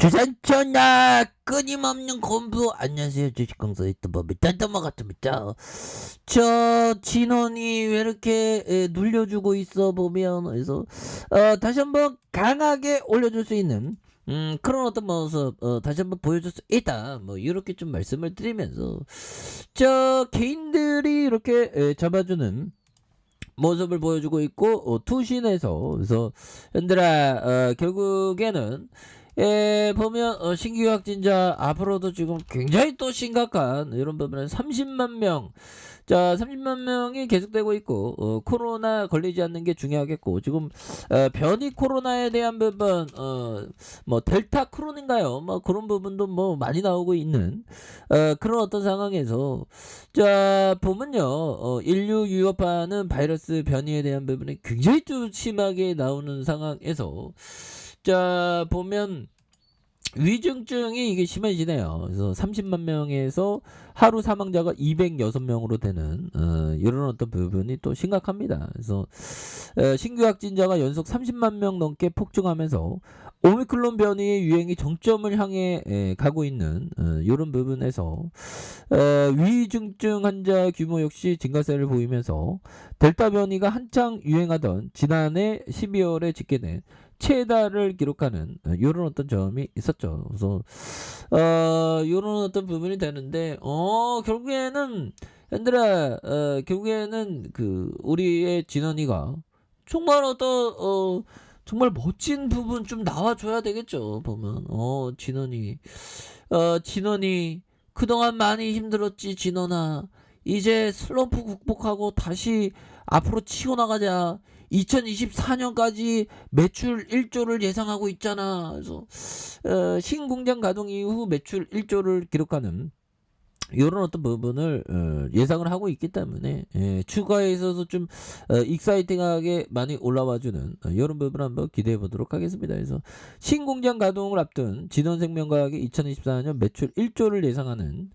주산천하 끊임없는 공부. 안녕하세요, 주식공사 유튜버입니다. 넘어갔습니다. 저 진원이 왜 이렇게 눌려주고 있어 보면, 그래서 다시 한번 강하게 올려줄 수 있는 그런 어떤 모습 다시 한번 보여줄 수 있다, 뭐 이렇게 좀 말씀을 드리면서 저 개인들이 이렇게 잡아주는 모습을 보여주고 있고, 투신에서, 그래서 현들아 결국에는 보면 신규 확진자 앞으로도 지금 굉장히 또 심각한 이런 부분은 30만 명, 자 30만 명이 계속되고 있고, 코로나 걸리지 않는 게 중요하겠고, 지금 변이 코로나에 대한 부분, 뭐 델타 크론인가요, 뭐 그런 부분도 뭐 많이 나오고 있는 그런 어떤 상황에서, 자 보면요, 인류 위협하는 바이러스 변이에 대한 부분이 굉장히 좀 심하게 나오는 상황에서, 자 보면 위중증이 이게 심해지네요. 그래서 30만 명에서 하루 사망자가 206명으로 되는 이런 어떤 부분이 또 심각합니다. 그래서 신규 확진자가 연속 30만 명 넘게 폭증하면서 오미크론 변이의 유행이 정점을 향해 가고 있는 이런 부분에서 위중증 환자 규모 역시 증가세를 보이면서 델타 변이가 한창 유행하던 지난해 12월에 집계된 최다를 기록하는 이런 어떤 점이 있었죠. 그래서 이런 어떤 부분이 되는데, 결국에는 얘들아, 결국에는 그 우리의 진원이가 정말 정말 멋진 부분 좀 나와줘야 되겠죠. 보면 진원이 그동안 많이 힘들었지, 진원아. 이제 슬럼프 극복하고 다시 앞으로 치고 나가자. 2024년까지 매출 1조를 예상하고 있잖아. 그래서 신공장 가동 이후 매출 1조를 기록하는 이런 어떤 부분을 예상을 하고 있기 때문에, 추가에 있어서 좀 익사이팅하게 많이 올라와주는 이런 부분을 한번 기대해 보도록 하겠습니다. 그래서 신공장 가동을 앞둔 진원생명과학이 2024년 매출 1조를 예상하는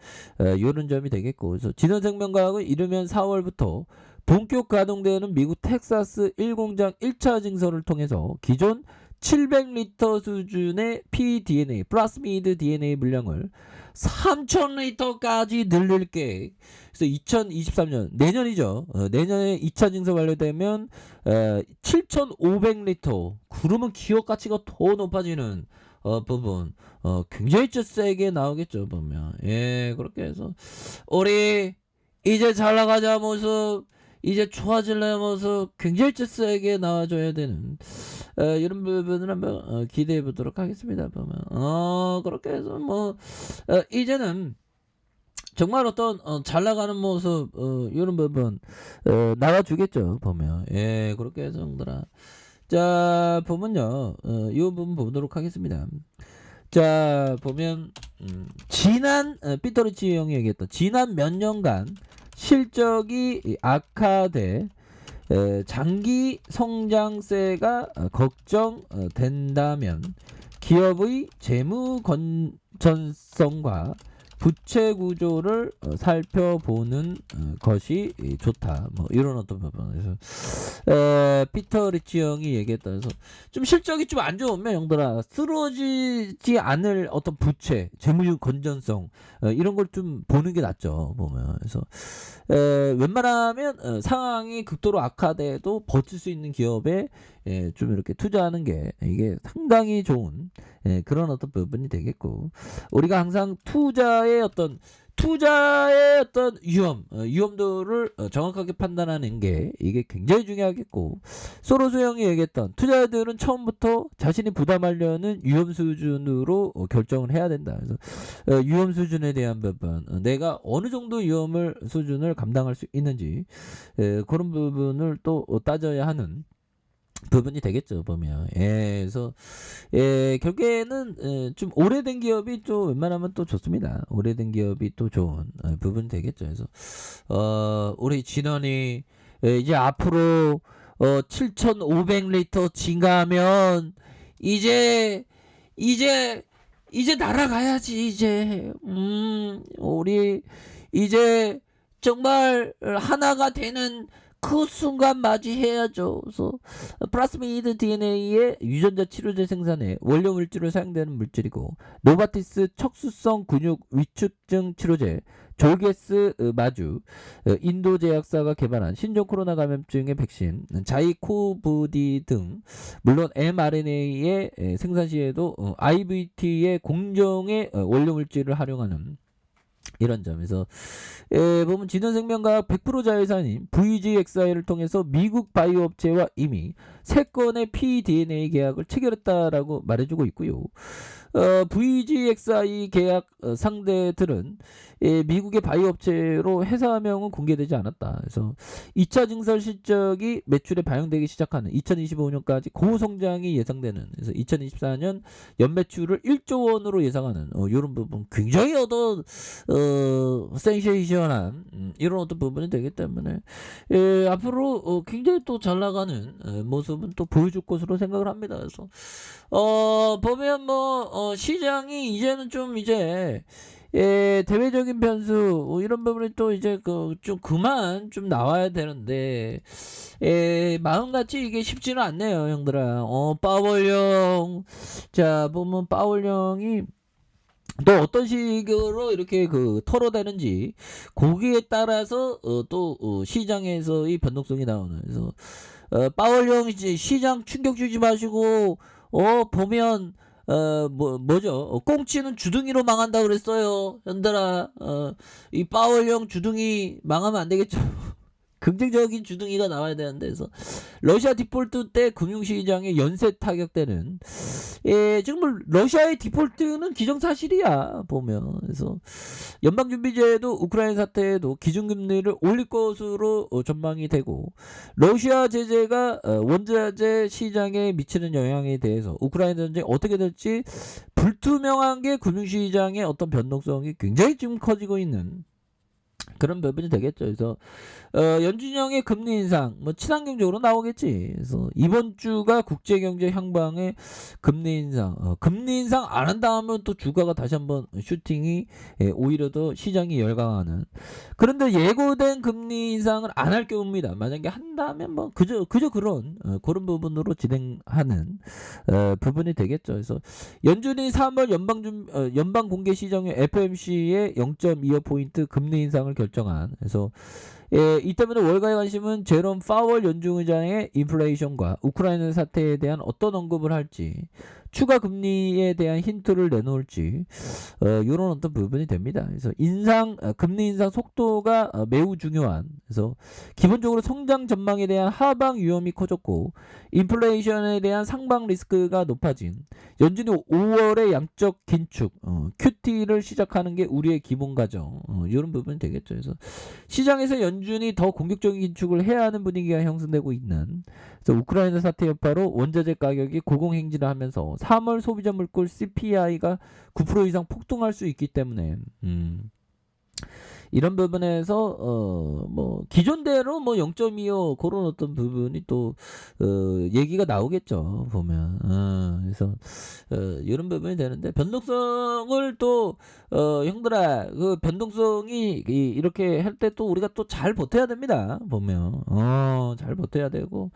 이런 점이 되겠고, 그래서 진원생명과학은 이르면 4월부터 본격 가동되는 미국 텍사스 1공장 1차 증설을 통해서 기존 700리터 수준의 pDNA, 플라스미드 DNA 물량을 3,000리터까지 늘릴 계획. 그래서 2023년, 내년이죠. 내년에 2차 증설 완료되면 7,500리터. 그러면 기업 가치가 더 높아지는 부분. 굉장히 좀 세게 나오겠죠, 보면. 예, 그렇게 해서 우리 이제 잘 나가자 모습, 이제 좋아질래 모습 굉장히 세게 나와줘야 되는 이런 부분을 한번 기대해 보도록 하겠습니다. 보면 그렇게 해서 뭐 이제는 정말 어떤 잘 나가는 모습, 이런 부분 나와주겠죠. 보면, 예, 그렇게 해서 형들아, 자 보면요, 이 부분 보도록 하겠습니다. 자 보면 지난 피터리치 형이 얘기했던 지난 몇 년간 실적이 악화돼 장기 성장세가 걱정된다면 기업의 재무 건전성과 부채 구조를 살펴보는 것이 좋다. 뭐 이런 어떤 부분에서 피터 리치 형이 얘기했다. 그래서 좀 실적이 좀 안 좋으면 형들아, 쓰러지지 않을 어떤 부채, 재무 건전성, 이런 걸 좀 보는 게 낫죠. 보면. 그래서 웬만하면 상황이 극도로 악화돼도 버틸 수 있는 기업에 좀 이렇게 투자하는 게 이게 상당히 좋은 그런 어떤 부분이 되겠고, 우리가 항상 투자의 어떤 위험도를 정확하게 판단하는 게 이게 굉장히 중요하겠고, 소로스 형이 얘기했던 투자자들은 처음부터 자신이 부담하려는 위험 수준으로 결정을 해야 된다. 그래서 위험 수준에 대한 부분, 내가 어느 정도 위험을 수준을 감당할 수 있는지 그런 부분을 또 따져야 하는 부분이 되겠죠. 보면, 그래서 결국에는 좀 오래된 기업이 좀 웬만하면 또 좋습니다. 오래된 기업이 또 좋은 부분이 되겠죠. 그래서 우리 진원이 이제 앞으로 7,500리터 증가하면 이제 날아가야지. 이제 우리 이제 정말 하나가 되는 그 순간 맞이해야죠. 그래서 플라스미드 DNA의 유전자 치료제 생산에 원료 물질로 사용되는 물질이고, 노바티스 척수성 근육 위축증 치료제, 졸게스 마주, 인도 제약사가 개발한 신종 코로나 감염증의 백신, 자이코브디 등, 물론 mRNA의 생산 시에도 IVT의 공정의 원료 물질을 활용하는 이런 점에서 보면 진원생명과학 100% 자회사인 VGXI를 통해서 미국 바이오 업체와 이미 3건의 pDNA 계약을 체결했다라고 말해주고 있고요. VGXI 계약 상대들은 미국의 바이오 업체로 회사명은 공개되지 않았다. 그래서 2차 증설 실적이 매출에 반영되기 시작하는 2025년까지 고성장이 예상되는, 그래서 2024년 연매출을 1조 원으로 예상하는 이런 부분 굉장히 센세이션한 이런 어떤 부분이 되기 때문에 앞으로 굉장히 또 잘 나가는 모습은 또 보여줄 것으로 생각을 합니다. 그래서 보면 뭐 시장이 이제는 좀 이제 대외적인 변수 이런 부분이 또 이제 좀 그만 좀 나와야 되는데 마음같이 이게 쉽지는 않네요, 형들아. 파월령, 자 보면 파월령이 또 어떤 식으로 이렇게 털어대는지 거기에 따라서 또 시장에서의 변동성이 나오는. 그래서 파월령 이제 시장 충격 주지 마시고 보면 뭐죠? 꽁치는 주둥이로 망한다 그랬어요, 현들아. 이 파월령 주둥이 망하면 안 되겠죠. 긍정적인 주둥이가 나와야 되는데, 그래서 러시아 디폴트 때 금융시장에 연쇄 타격되는, 지금 뭐 러시아의 디폴트는 기정사실이야 보면. 그래서 연방준비제도 우크라이나 사태에도 기준금리를 올릴 것으로 전망이 되고, 러시아 제재가 원자재 시장에 미치는 영향에 대해서 우크라이나 전쟁이 어떻게 될지 불투명한 게 금융시장의 어떤 변동성이 굉장히 지금 커지고 있는 그런 부분이 되겠죠. 그래서 연준형의 금리 인상 뭐 친환경적으로 나오겠지. 그래서 이번 주가 국제경제 향방의 금리 인상, 금리 인상 안 한다 하면 또 주가가 다시 한번 슈팅이 오히려 더 시장이 열광하는. 그런데 예고된 금리 인상을 안 할 경우입니다. 만약에 한다면 뭐 그저 그런 부분으로 진행하는 부분이 되겠죠. 그래서 연준이 3월 연방 공개 시장의 FOMC의 0.25포인트 금리 인상을 결정한. 그래서 이 때문에 월가의 관심은 제롬 파월 연준의장의 인플레이션과 우크라이나 사태에 대한 어떤 언급을 할지, 추가 금리에 대한 힌트를 내놓을지 이런 어떤 부분이 됩니다. 그래서 금리 인상 속도가 매우 중요한. 그래서 기본적으로 성장 전망에 대한 하방 위험이 커졌고 인플레이션에 대한 상방 리스크가 높아진 연준이 5월에 양적 긴축 QT를 시작하는 게 우리의 기본 가정, 이런 부분이 되겠죠. 그래서 시장에서 연준이 더 공격적인 긴축을 해야 하는 분위기가 형성되고 있는. 그래서 우크라이나 사태 여파로 원자재 가격이 고공행진을 하면서 3월 소비자 물가 CPI가 9% 이상 폭등할 수 있기 때문에 이런 부분에서 뭐 기존대로 뭐 0.25 그런 어떤 부분이 또 얘기가 나오겠죠 보면. 그래서 이런 부분이 되는데, 변동성을 또 형들아, 그 변동성이 이렇게 할 때 또 우리가 또 잘 버텨야 됩니다 보면. 잘 버텨야 되고,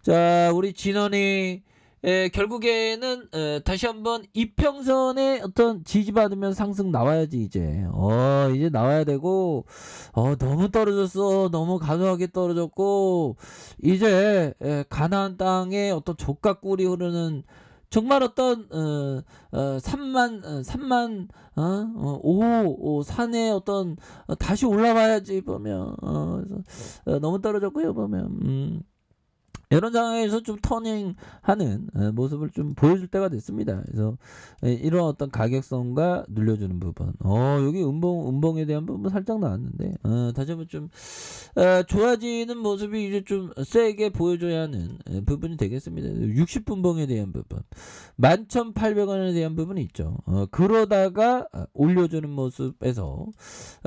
자 우리 진원이 결국에는 다시 한번 이평선의 어떤 지지받으면 상승 나와야지 이제. 이제 나와야 되고, 너무 떨어졌어. 너무 가소하게 떨어졌고, 이제 가나안 땅에 어떤 족각꿀이 흐르는 정말 어떤 3만 5 산에 어떤 다시 올라가야지 보면. 그래서 너무 떨어졌고요 보면. 이런 상황에서 좀 터닝하는 모습을 좀 보여줄 때가 됐습니다. 그래서 이런 어떤 가격성과 눌려주는 부분, 여기 음봉에 대한 부분 살짝 나왔는데, 다시 한번 좀 좋아지는 모습이 이제 좀 세게 보여줘야 하는 부분이 되겠습니다. 60분봉에 대한 부분, 11,800원에 대한 부분이 있죠. 그러다가 올려주는 모습에서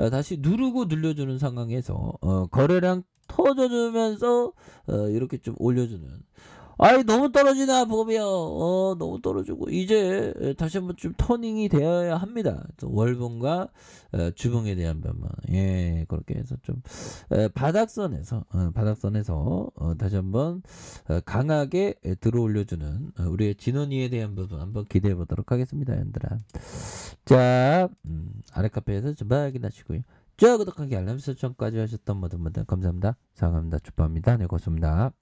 다시 누르고 눌려주는 상황에서 거래량 터져주면서 이렇게 좀 올려주는. 아이 너무 떨어지나 보면 너무 떨어지고 이제 다시 한번 좀 터닝이 되어야 합니다. 또 월봉과 주봉에 대한 변화. 예, 그렇게 해서 좀 바닥선에서 다시 한번 강하게 들어올려주는 우리의 진원이에 대한 부분 한번 기대해 보도록 하겠습니다, 여러분들아. 자, 아래 카페에서 좀 확인하시고요. 구독하기 알람 설정까지 하셨던 모든 분들 감사합니다. 사랑합니다. 축복합니다. 네, 고맙습니다.